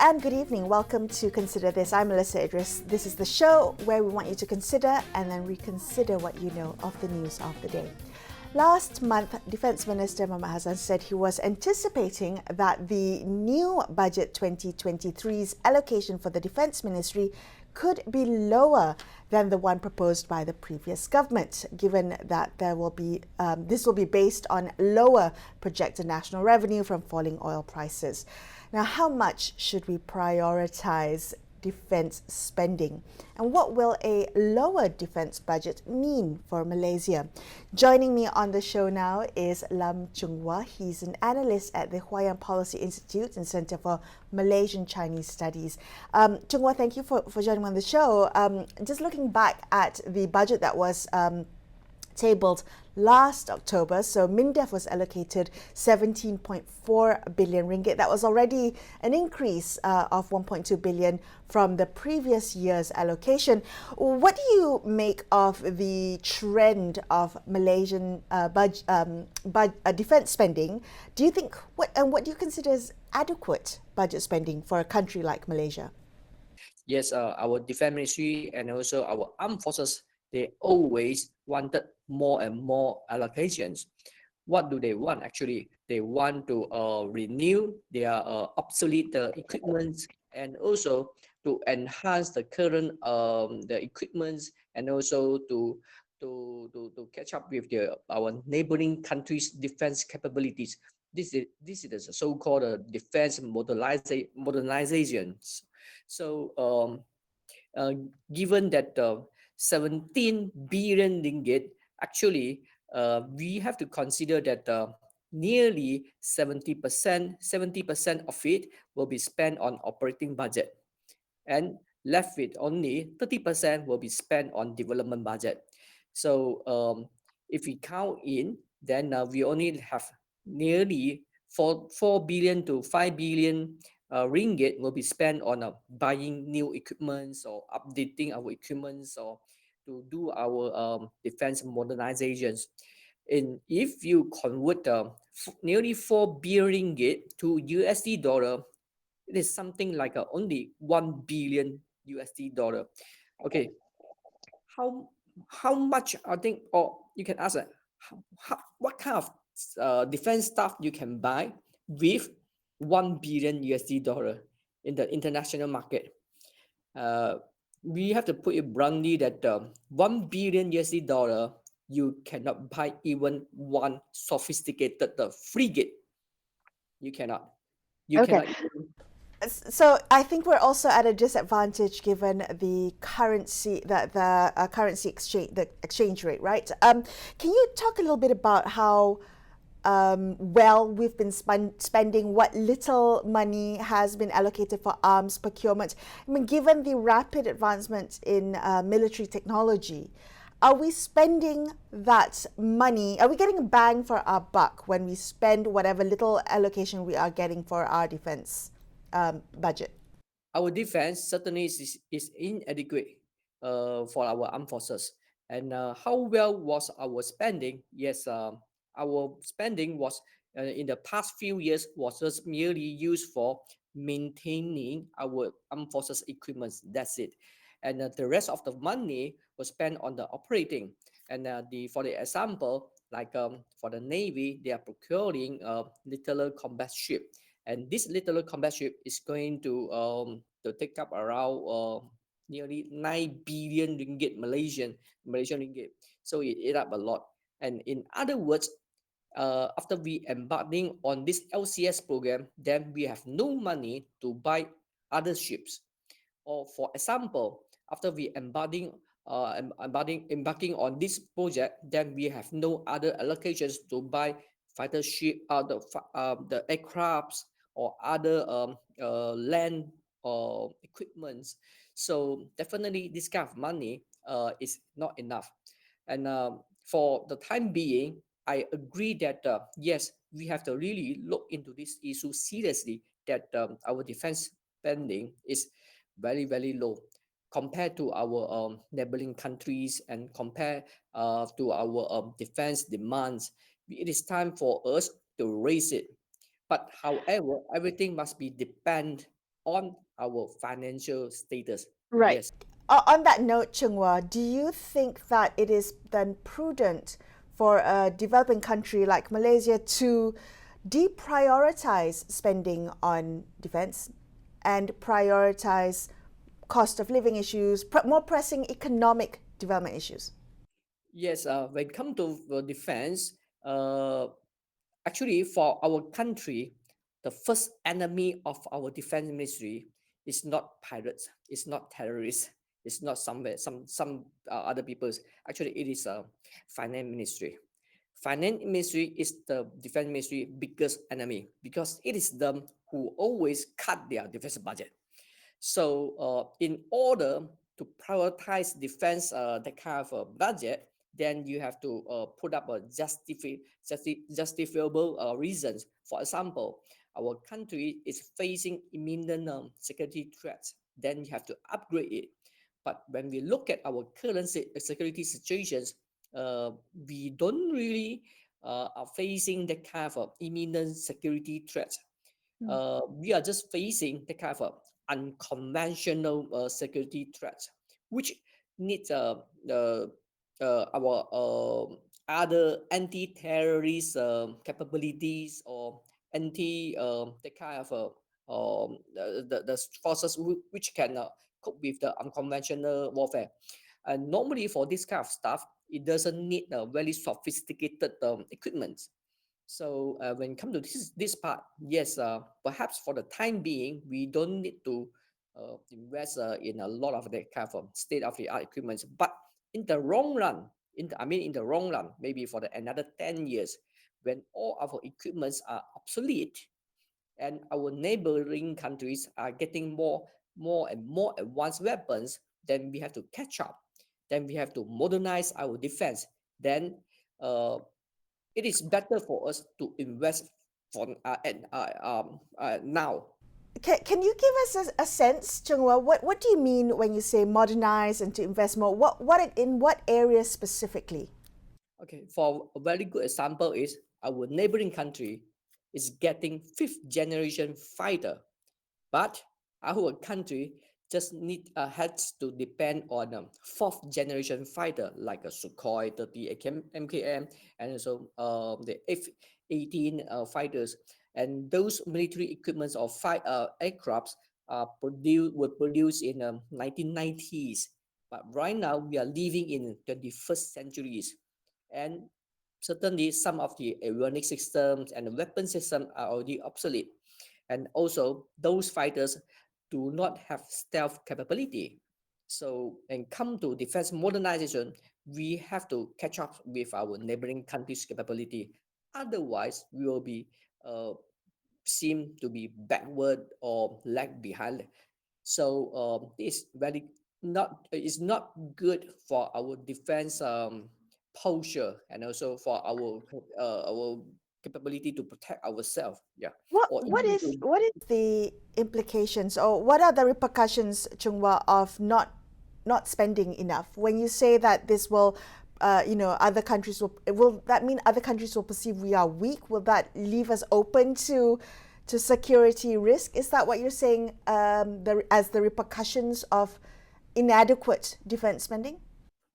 and good evening. Welcome to Consider This. I'm Melissa Idris. This is the show where we want you to consider and then reconsider what you know of the news of the day. Last month, Defence Minister Muhammad Hassan said he was anticipating that the new budget 2023's allocation for the Defence Ministry could be lower than the one proposed by the previous government, given that this will be based on lower projected national revenue from falling oil prices. Now, how much should we prioritise defence spending? And what will a lower defence budget mean for Malaysia? Joining me on the show now is Lam Chung Wah. He's an analyst at the Hua Yan Policy Institute and Centre for Malaysian Chinese Studies. Chung Wah, thank you for joining me on the show. Just looking back at the budget that was tabled last October, so MINDEF was allocated 17.4 billion ringgit. That was already an increase of 1.2 billion from the previous year's allocation. What do you make of the trend of Malaysian defence spending? Do you think what do you consider as adequate budget spending for a country like Malaysia? Yes, our defense ministry and also our armed forces, they always wanted more and more allocations. What do they want? Actually, they want to renew their obsolete equipments and also to enhance the current the equipments and also to catch up with our neighboring countries' defense capabilities. This is the so-called defense modernizations. So given that 17 billion ringgit, actually, we have to consider that nearly 70% of it will be spent on operating budget, and left with only 30% will be spent on development budget. So if we count in, then we only have nearly 4 billion to 5 billion ringgit will be spent on buying new equipments or updating our equipments or to do our defense modernizations. And if you convert nearly 4 billion ringgit to USD dollar, it is something like only 1 billion USD dollar. Okay, how much I think, or you can ask what kind of defense stuff you can buy with 1 billion USD dollar in the international market. We have to put it bluntly that 1 billion USD dollar, you cannot buy even one sophisticated frigate. You cannot. Okay. So I think we're also at a disadvantage given the currency, the exchange rate, right? Can you talk a little bit about how well we've been spending, what little money has been allocated for arms procurement? I mean, given the rapid advancement in military technology, are we spending that money? Are we getting a bang for our buck when we spend whatever little allocation we are getting for our defense budget? Our defense certainly is inadequate for our armed forces. And how well was our spending? Yes, our spending was in the past few years was just merely used for maintaining our armed forces equipment. That's it. And the rest of the money was spent on the operating. And for the example, like for the Navy, they are procuring a littler combat ship. And this littler combat ship is going to take up around nearly 9 billion ringgit Malaysian ringgit. So it ate up a lot. And in other words, after we embarking on this LCS program, then we have no money to buy other ships. Or for example, after we embarking on this project, then we have no other allocations to buy fighter ship, the aircrafts or other land equipments. So definitely this kind of money is not enough. And for the time being, I agree that yes, we have to really look into this issue seriously, that our defense spending is very, very low compared to our neighboring countries and compared to our defense demands. It is time for us to raise it. But however, everything must be depend on our financial status. Right. Yes. On that note, Chunghwa, do you think that it is then prudent for a developing country like Malaysia to deprioritize spending on defense and prioritize cost of living issues, more pressing economic development issues? Yes, when it comes to defense, actually for our country, the first enemy of our defense ministry is not pirates, it's not terrorists, it's not somewhere some other people's. Actually, it is a finance ministry. Finance ministry is the defense ministry biggest enemy because it is them who always cut their defense budget. So, in order to prioritize defense, that kind of a budget, then you have to put up a justifiable reasons. For example, our country is facing imminent security threats. Then you have to upgrade it. But when we look at our current security situations, we don't really are facing that kind of imminent security threats. We are just facing the kind of unconventional security threats, which needs our other anti-terrorist capabilities or anti the kind of the forces which can cope with the unconventional warfare. And normally for this kind of stuff, it doesn't need a very sophisticated equipment. So when it comes to this part, yes, perhaps for the time being, we don't need to invest in a lot of the kind of state of the art equipment. But in the long run, in the long run, maybe for another 10 years, when all our equipments are obsolete and our neighboring countries are getting more and more advanced weapons, then we have to catch up. Then we have to modernize our defense. Then uh, it is better for us to invest now. Can you give us a sense, Chunghwa, what do you mean when you say modernize and to invest more? In what areas specifically? Okay, for a very good example is our neighboring country is getting fifth generation fighter, but our country just has to depend on a fourth generation fighter like a Sukhoi 30 MKM and also the F-18 fighters, and those military equipments or aircrafts were produced in 1990s, but right now we are living in 21st centuries, and certainly some of the avionic systems and the weapon system are already obsolete, and also those fighters do not have stealth capability. So, and come to defense modernization, we have to catch up with our neighboring countries' capability. Otherwise, we will be uh, seem to be backward or lag behind. So, this very not is not good for our defense posture and also for our capability to protect ourselves. Yeah, or even to What is the implications or what are the repercussions, Chunghwa, of not spending enough? When you say that this will, other countries will that mean other countries will perceive we are weak? Will that leave us open to security risk? Is that what you're saying? As the repercussions of inadequate defense spending?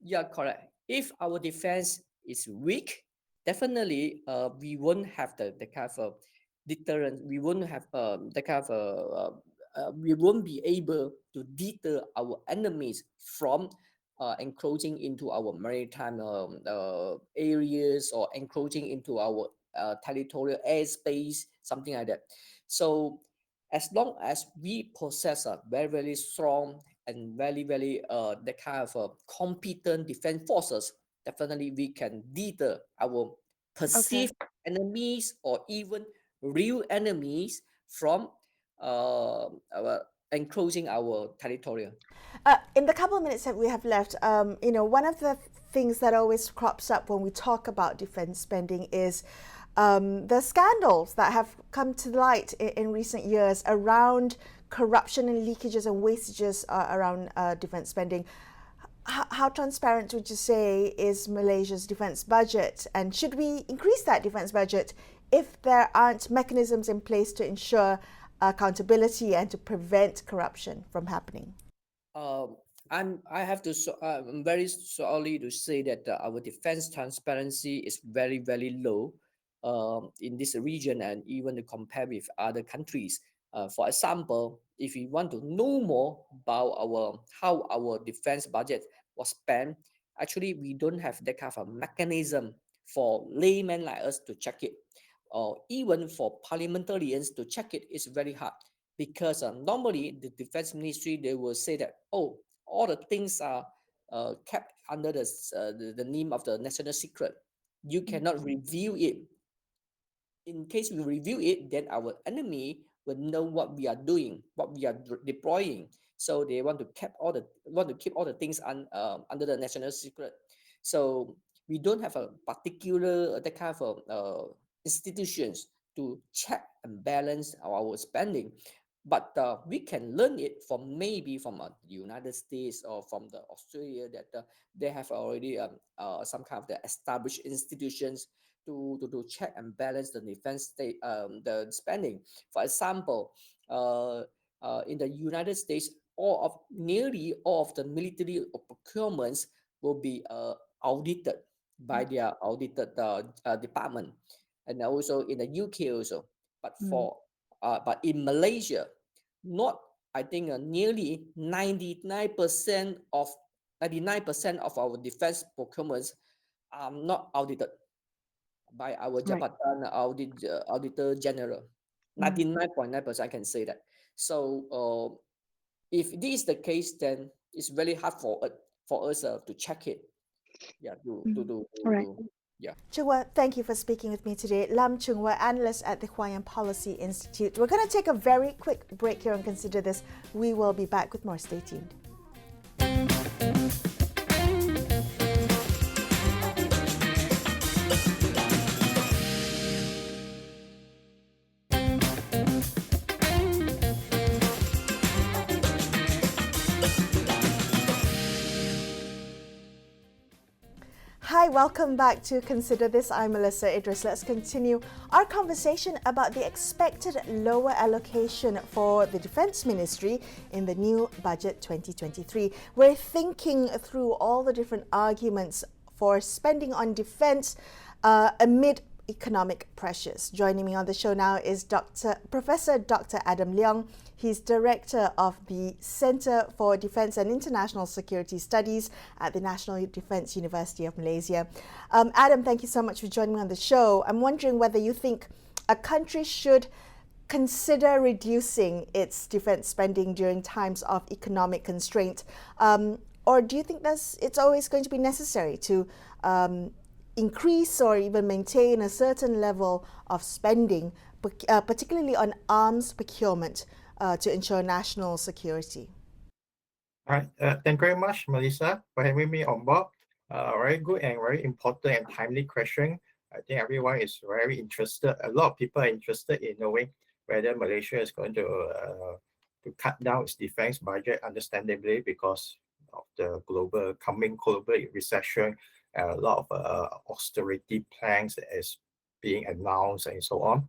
Yeah, correct. If our defense is weak, definitely we won't have the kind of deterrent. We won't have the kind of we won't be able to deter our enemies from encroaching into our maritime areas or encroaching into our territorial airspace, something like that. So as long as we possess a very strong and very the kind of competent defense forces, definitely we can deter our Okay. perceived enemies or even real enemies from encroaching our territory. In the couple of minutes that we have left, one of the things that always crops up when we talk about defense spending is the scandals that have come to light in recent years around corruption and leakages and wastages around defense spending. How transparent would you say is Malaysia's defense budget? And should we increase that defense budget if there aren't mechanisms in place to ensure accountability and to prevent corruption from happening? Um, I have to I'm very sorry to say that our defense transparency is very very low in this region, and even to compare with other countries. For example, if you want to know more about our how our defense budget was spent, actually we don't have that kind of a mechanism for laymen like us to check it, or even for parliamentarians to check it. Is very hard because normally the defense ministry, they will say that, oh, all the things are kept under the name of the national secret. You cannot review it. In case we review it, then our enemy will know what we are doing, what we are deploying. So they want to keep all the things under the national secret. So we don't have a particular that kind of institutions to check and balance our spending. But we can learn it from maybe from the United States or from the Australia, that they have already some kind of the established institutions to check and balance the defense state the spending. For example, in the United States, nearly all of the military procurements will be audited by their audited department, and also in the UK also. But in Malaysia, not, I think nearly 99% of our defense procurements are not audited by our Right. Jabatan Auditor General. 99.9%, I can say that. So if this is the case, then it's very hard for us to check it. Yeah, All right. yeah. Chung-Hua, thank you for speaking with me today. Lam Chung-Hua, analyst at the Hawaiian Policy Institute. We're going to take a very quick break here and consider this. We will be back with more. Stay tuned. Hi, welcome back to Consider This. I'm Melissa Idris. Let's continue our conversation about the expected lower allocation for the Defence Ministry in the new budget 2023. We're thinking through all the different arguments for spending on defence amid economic pressures. Joining me on the show now is Professor Dr. Adam Leong. He's Director of the Centre for Defence and International Security Studies at the National Defence University of Malaysia. Adam, thank you so much for joining me on the show. I'm wondering whether you think a country should consider reducing its defence spending during times of economic constraint, or do you think it's always going to be necessary to increase or even maintain a certain level of spending, particularly on arms procurement, to ensure national security? Right. Thank you very much, Melissa, for having me on board. Very good and very important and timely question. I think everyone is very interested. A lot of people are interested in knowing whether Malaysia is going to cut down its defense budget, understandably, because of the coming global recession. A lot of austerity plans is being announced and so on.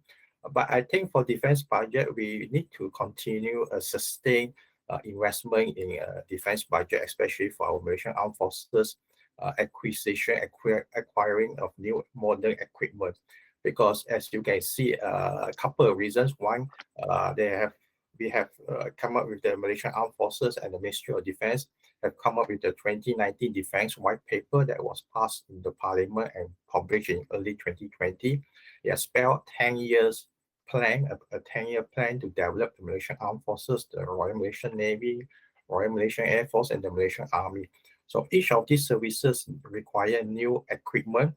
But I think for defense budget, we need to continue a sustained investment in defense budget, especially for our Malaysian Armed Forces, acquiring of new modern equipment. Because as you can see, a couple of reasons. One, we have come up with the Malaysian Armed Forces and the Ministry of Defense have come up with the 2019 Defense White Paper that was passed in the Parliament and published in early 2020. It has spelled 10 years plan, a 10-year plan to develop the Malaysian Armed Forces, the Royal Malaysian Navy, Royal Malaysian Air Force, and the Malaysian Army. So each of these services require new equipment.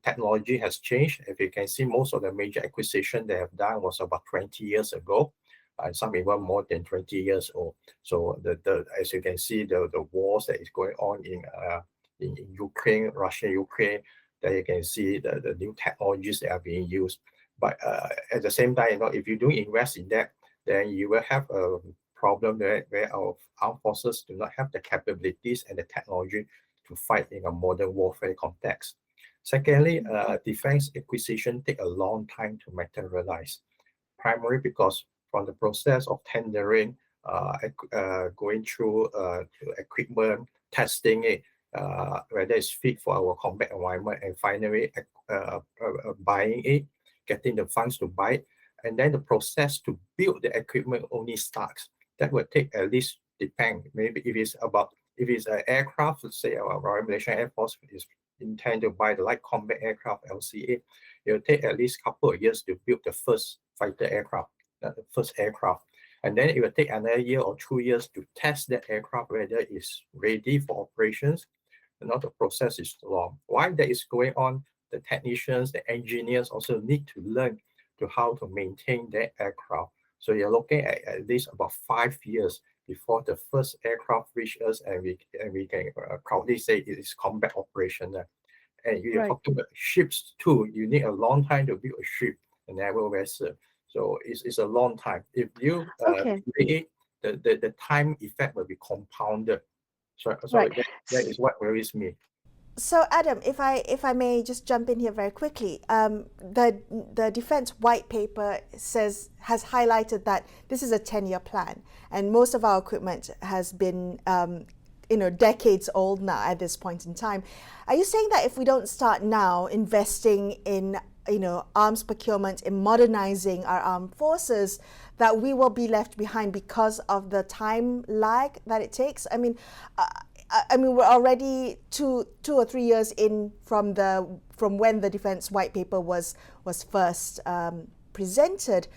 Technology has changed. If you can see, most of the major acquisition they have done was about 20 years ago. And some even more than 20 years old. So as you can see, the wars that is going on in Ukraine, Russia, Ukraine, that you can see the new technologies that are being used. But at the same time, if you don't invest in that, then you will have a problem where our armed forces do not have the capabilities and the technology to fight in a modern warfare context. Secondly, defense acquisition take a long time to materialize, primarily because from the process of tendering, going through equipment, testing it, whether it's fit for our combat environment, and finally buying it, getting the funds to buy it, and then the process to build the equipment only starts. That will take at least, maybe if it's an aircraft, let's say our Royal Malaysian Air Force is intend to buy the light combat aircraft LCA, it will take at least a couple of years to build the first fighter aircraft, the first aircraft. And then it will take another year or 2 years to test that aircraft whether it's ready for operations. And now the process is long. While that is going on, the technicians, the engineers also need to learn to how to maintain that aircraft. So you're looking at least about 5 years before the first aircraft reaches us, and we can proudly say it is combat operational. And you're talking about ships too. You need a long time to build a ship, a naval vessel. So it's a long time. If you delay it, the time effect will be compounded. So that is what worries me. So Adam, if I may just jump in here very quickly, the Defence White Paper has highlighted that this is a 10-year plan, and most of our equipment has been decades old now at this point in time. Are you saying that if we don't start now investing in arms procurement, in modernizing our armed forces, that we will be left behind because of the time lag that it takes? I mean, we're already two or 3 years in from when the Defence White Paper was first presented.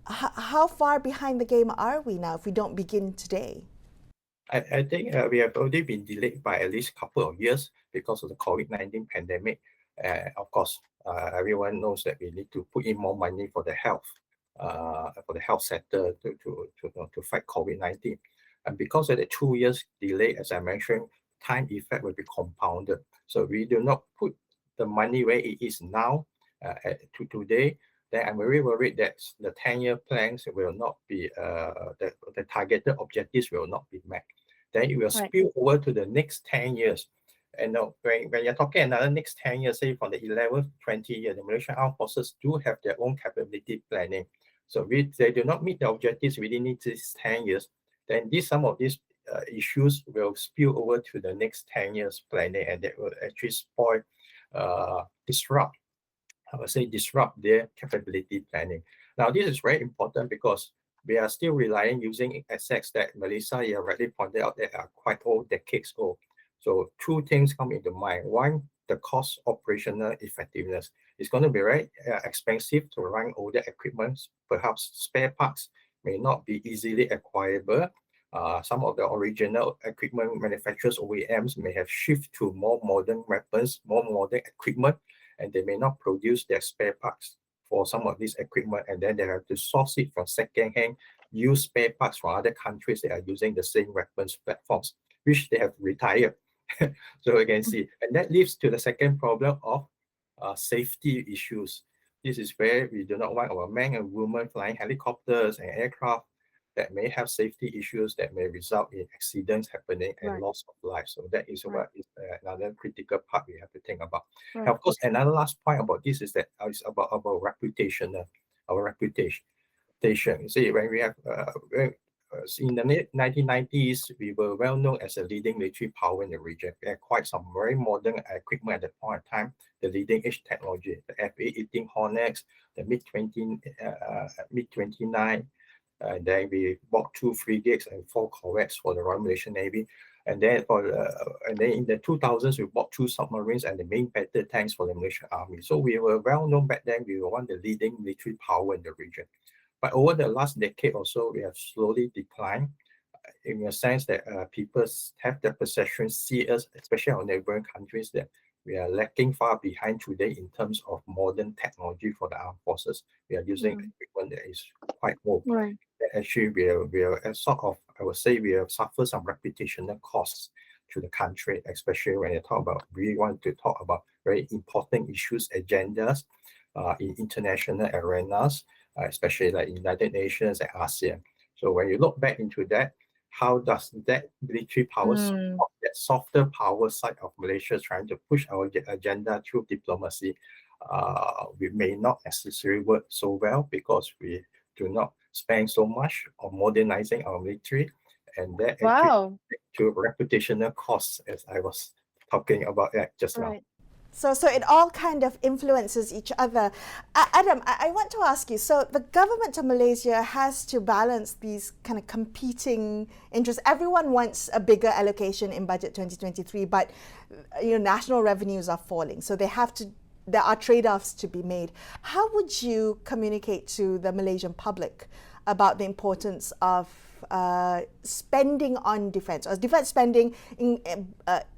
How far behind the game are we now if we don't begin today? I think we have already been delayed by at least a couple of years because of the COVID-19 pandemic. Of course, everyone knows that we need to put in more money for the health sector to fight COVID-19. And because of the 2 years delay, as I mentioned, time effect will be compounded. So we do not put the money where it is now to today, then I'm very worried that the 10-year plans will not be, the targeted objectives will not be met. Then it will spill over to the next 10 years. And when you're talking another next 10 years, say from the 11th, 20 years, the Malaysian Armed Forces do have their own capability planning. So if they do not meet the objectives within these 10 years, then some of these issues will spill over to the next 10 years planning, and that will actually spoil, disrupt their capability planning. Now, this is very important because we are still relying using assets that Malaysia, you already pointed out, that are quite old, decades old. So two things come into mind. One, the cost operational effectiveness. It's going to be very expensive to run older equipment. Perhaps spare parts may not be easily acquirable. Some of the original equipment manufacturers, OEMs, may have shifted to more modern weapons, more modern equipment, and they may not produce their spare parts for some of this equipment, and then they have to source it from second-hand used spare parts from other countries that are using the same weapons platforms, which they have retired. So you can see, and that leads to the second problem of safety issues. This is where we do not want our men and women flying helicopters and aircraft that may have safety issues that may result in accidents happening and loss of life. So that is what is another critical part we have to think about. And of course, another last point about this is that it's about our reputation, our reputation. You see, when we have in the 1990s, we were well known as a leading military power in the region. We had quite some very modern equipment at that point in time, the leading edge technology, the F-18 Hornets, the MiG-29. Then we bought 2 frigates and 4 corvettes for the Royal Malaysian Navy. And then in the 2000s, we bought 2 submarines and the main battle tanks for the Malaysian Army. So we were well known back then. We were one of the leading military power in the region. But over the last decade or so, we have slowly declined in a sense that people have the perception, see us, especially our neighboring countries, that we are lacking far behind today in terms of modern technology for the armed forces. We are using equipment that is quite old. Actually, we are sort of, I would say, we have suffered some reputational costs to the country, especially when we want to talk about very important issues, agendas in international arenas, especially like United Nations and ASEAN. So when you look back into that, how does that military power support that softer power side of Malaysia trying to push our agenda through diplomacy? We may not necessarily work so well because we do not spend so much on modernizing our military, and that actually Wow. to reputational costs, as I was talking about that just now. Right. So it all kind of influences each other. Adam, I want to ask you, so the government of Malaysia has to balance these kind of competing interests. Everyone wants a bigger allocation in budget 2023, but national revenues are falling. So there are trade-offs to be made. How would you communicate to the Malaysian public about the importance of spending on defense, or defense spending,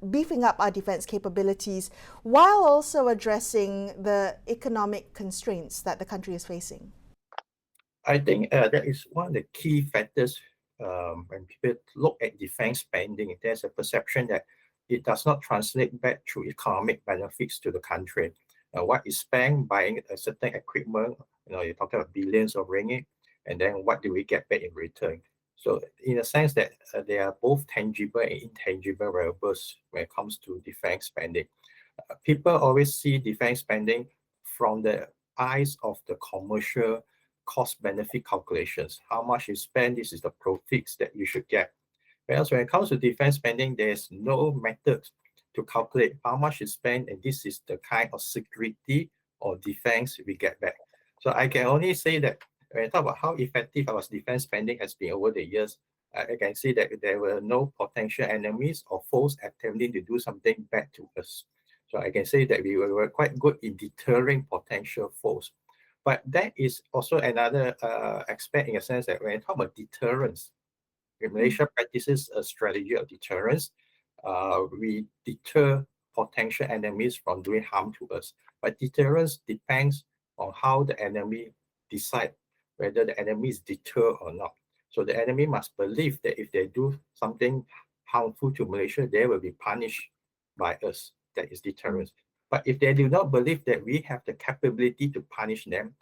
beefing up our defense capabilities, while also addressing the economic constraints that the country is facing? I think that is one of the key factors when people look at defense spending. There's a perception that it does not translate back to economic benefits to the country. What is spent buying a certain equipment, you're talking about billions of ringgit, and then what do we get back in return? So in a sense that they are both tangible and intangible variables when it comes to defense spending. People always see defense spending from the eyes of the commercial cost-benefit calculations. How much you spend, this is the profits that you should get. Whereas when it comes to defense spending, there's no method to calculate how much you spend, and this is the kind of security or defense we get back. So I can only say that when I talk about how effective our defense spending has been over the years, I can see that there were no potential enemies or foes attempting to do something bad to us. So I can say that we were quite good in deterring potential foes. But that is also another aspect, in a sense that when I talk about deterrence, Malaysia practices a strategy of deterrence. We deter potential enemies from doing harm to us. But deterrence depends on how the enemy decide whether the enemy is deterred or not. So the enemy must believe that if they do something harmful to Malaysia, they will be punished by us. That is deterrence. But if they do not believe that we have the capability to punish them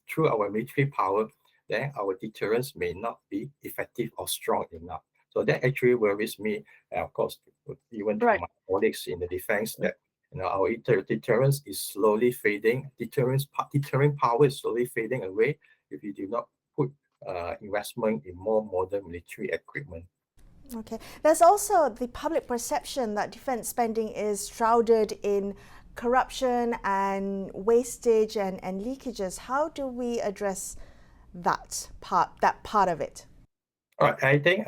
through our military power, then our deterrence may not be effective or strong enough. So that actually worries me, and of course, even to my colleagues in the defense, that our deterrence is slowly fading. Deterring power is slowly fading away if you do not put investment in more modern military equipment. Okay. There's also the public perception that defense spending is shrouded in corruption and wastage and leakages. How do we address that part of it? All right. I think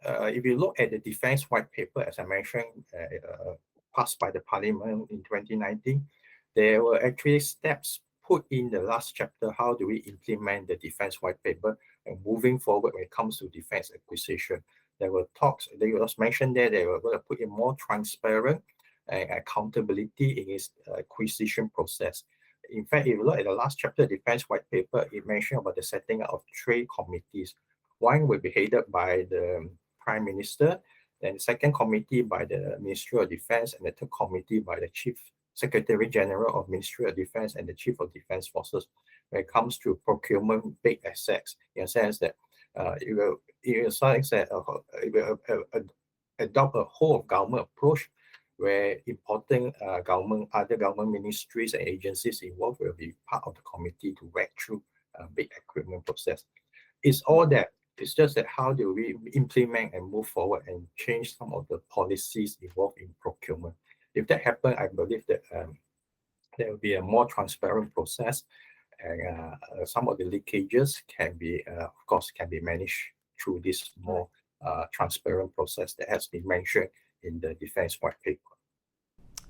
if you look at the defense white paper, as I mentioned, passed by the Parliament in 2019, there were actually steps put in the last chapter. How do we implement the defense white paper and moving forward when it comes to defense acquisition? There were talks, they was mentioned there, they were going to put in more transparent and accountability in its acquisition process. In fact, if you look at the last chapter of defense white paper, it mentioned about the setting up of three committees. One will be headed by the Prime Minister, then the second committee by the Ministry of Defense, and the third committee by the Chief Secretary General of Ministry of Defense and the Chief of Defense Forces when it comes to procurement big assets, in a sense that it will adopt a whole of government approach where important other government ministries and agencies involved will be part of the committee to work through big equipment process. It's all that. It's just that how do we implement and move forward and change some of the policies involved in procurement. If that happens, I believe that there will be a more transparent process, and some of the leakages can be, of course, can be managed through this more transparent process that has been mentioned in the defense white paper.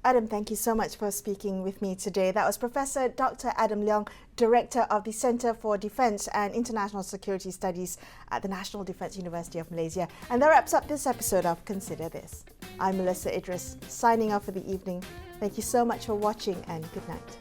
Adam, thank you so much for speaking with me today. That was Professor Dr. Adam Leong, Director of the Centre for Defence and International Security Studies at the National Defence University of Malaysia. And that wraps up this episode of Consider This. I'm Melissa Idris, signing off for the evening. Thank you so much for watching, and good night.